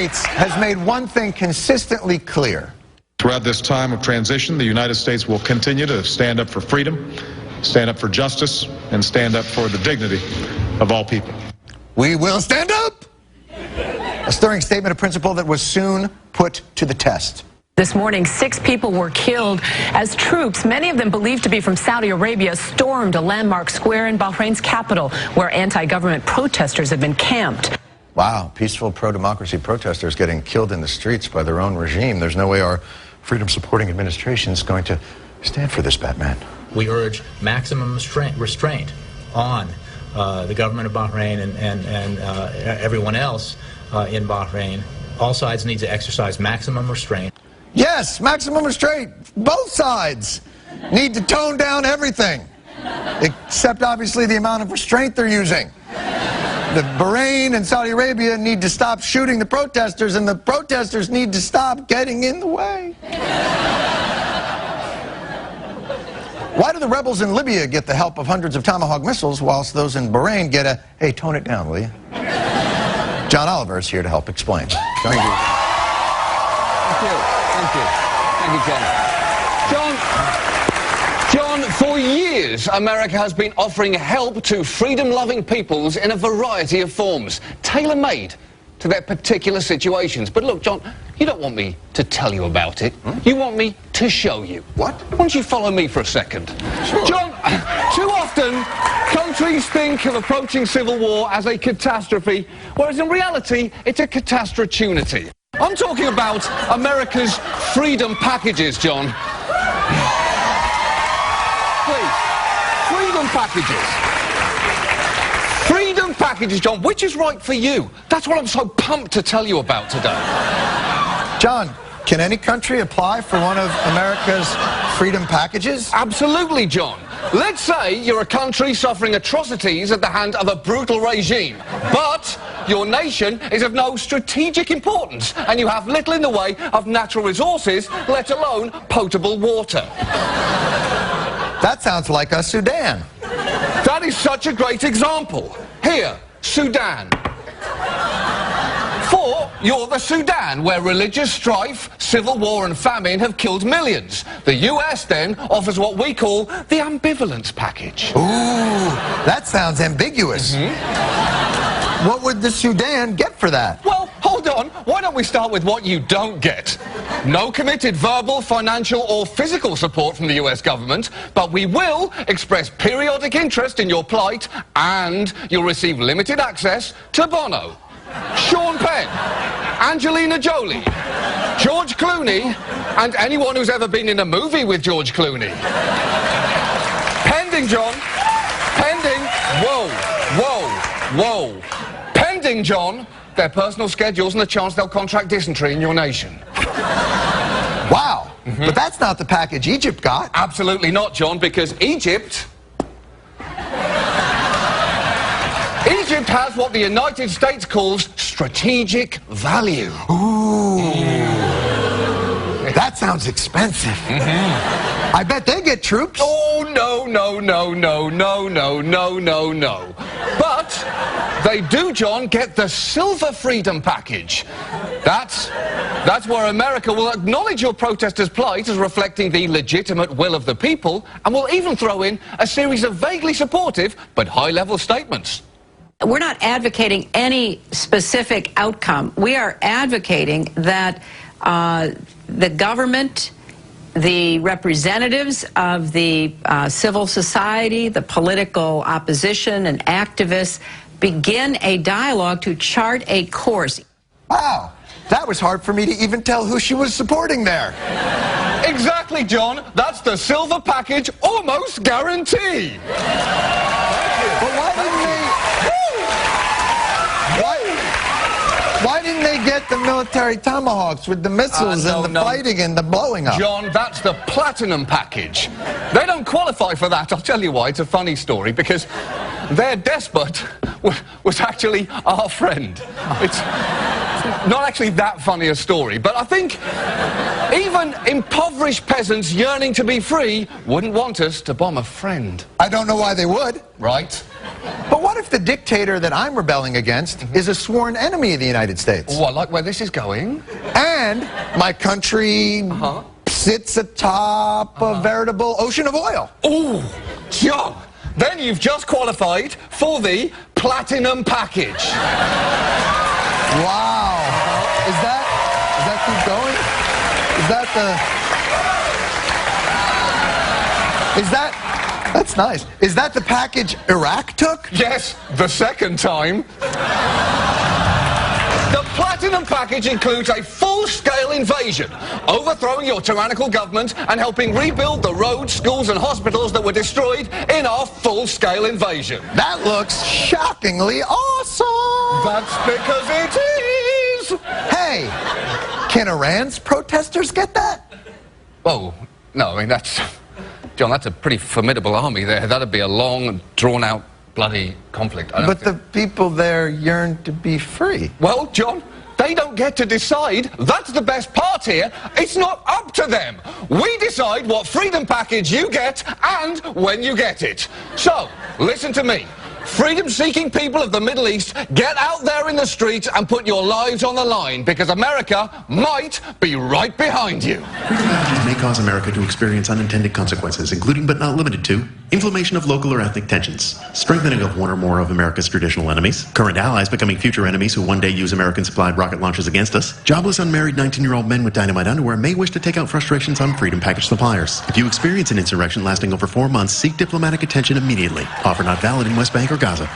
States has made one thing consistently clear. Throughout this time of transition, the United States will continue to stand up for freedom, stand up for justice, and stand up for the dignity of all people. We will stand up! A stirring statement of principle that was soon put to the test. This morning, 6 people were killed as troops, many of them believed to be from Saudi Arabia, stormed a landmark square in Bahrain's capital, where anti-government protesters have been camped. Wow, peaceful pro-democracy protesters getting killed in the streets by their own regime. There's no way our freedom-supporting administration is going to stand for this, Batman. We urge maximum restraint on the government of Bahrain and everyone else in Bahrain. All sides need to exercise maximum restraint. Yes, maximum restraint. Both sides need to tone down everything, except obviously the amount of restraint they're using. The Bahrain and Saudi Arabia need to stop shooting the protesters, and the protesters need to stop getting in the way. Why do the rebels in Libya get the help of hundreds of Tomahawk missiles, whilst those in Bahrain get a, hey, tone it down, will you? John Oliver is here to help explain. Thank you. Thank you, John, for years, America has been offering help to freedom-loving peoples in a variety of forms, tailor-made to their particular situations. But look, John, you don't want me to tell you about it. You want me to show you. What? Why don't you follow me for a second? Sure. John, too often, countries think of approaching civil war as a catastrophe, whereas in reality, it's a catastrophe. I'm talking about America's freedom packages, John. Please. Freedom packages. Freedom packages, John. Which is right for you? That's what I'm so pumped to tell you about today. John, can any country apply for one of America's freedom packages? Absolutely, John. Let's say you're a country suffering atrocities at the hand of a brutal regime, but your nation is of no strategic importance, and you have little in the way of natural resources, let alone potable water. That sounds like a Sudan. That is such a great example. Here, Sudan. For you're the Sudan, where religious strife, civil war and famine have killed millions. The US then offers what we call the ambivalence package. Ooh, that sounds ambiguous. What would the Sudan get for that? Well, hold on. Why don't we start with what you don't get? No committed verbal, financial or physical support from the US government, but we will express periodic interest in your plight, and you'll receive limited access to Bono, Sean Penn, Angelina Jolie, George Clooney, and anyone who's ever been in a movie with George Clooney. Pending, John. Pending. Whoa, whoa, whoa. Pending, John, their personal schedules and the chance they'll contract dysentery in your nation. Wow. But that's not the package Egypt got. Absolutely not, John, because Egypt has what the United States calls strategic value. Ooh. That sounds expensive. I bet they get troops. Oh, no, no, no, no, no, no, no, no, no. But they do, John, get the Silver Freedom Package. That's where America will acknowledge your protesters' plight as reflecting the legitimate will of the people, and will even throw in a series of vaguely supportive but high-level statements. We're not advocating any specific outcome. We are advocating that the government, the representatives of the civil society, the political opposition and activists begin a dialogue to chart a course. Wow, that was hard for me to even tell who she was supporting there. Exactly, John. That's the Silver Package almost guarantee. But why didn't they get the military tomahawks with the missiles and the fighting and the blowing up? John, that's the Platinum Package. They don't qualify for that. I'll tell you why. It's a funny story, because their despot was actually our friend. It's not actually that funny a story, but I think even impoverished peasants yearning to be free wouldn't want us to bomb a friend. I don't know why they would. Right. But why what if the dictator that I'm rebelling against is a sworn enemy of the United States? Oh, I like where this is going. And my country sits atop a veritable ocean of oil. Ooh, John, then you've just qualified for the platinum package. Wow. Does that keep going? That's nice. Is that the package Iraq took? Yes, the second time. The platinum package includes a full-scale invasion, overthrowing your tyrannical government and helping rebuild the roads, schools and hospitals that were destroyed in our full-scale invasion. That looks shockingly awesome. That's because it is. Hey, can Iran's protesters get that? Oh, no, I mean, John, that's a pretty formidable army there. That'd be a long, drawn-out, bloody conflict. But the people there yearn to be free. Well, John, they don't get to decide. That's the best part here. It's not up to them. We decide what freedom package you get and when you get it. So, listen to me. Freedom-seeking people of the Middle East, get out there in the streets and put your lives on the line, because America might be right behind you. Freedom packages may cause America to experience unintended consequences, including but not limited to inflammation of local or ethnic tensions, strengthening of one or more of America's traditional enemies, current allies becoming future enemies who one day use American-supplied rocket launchers against us, jobless unmarried 19-year-old men with dynamite underwear may wish to take out frustrations on freedom package suppliers. If you experience an insurrection lasting over 4 months, seek diplomatic attention immediately. Offer not valid in West Bank or Gaza.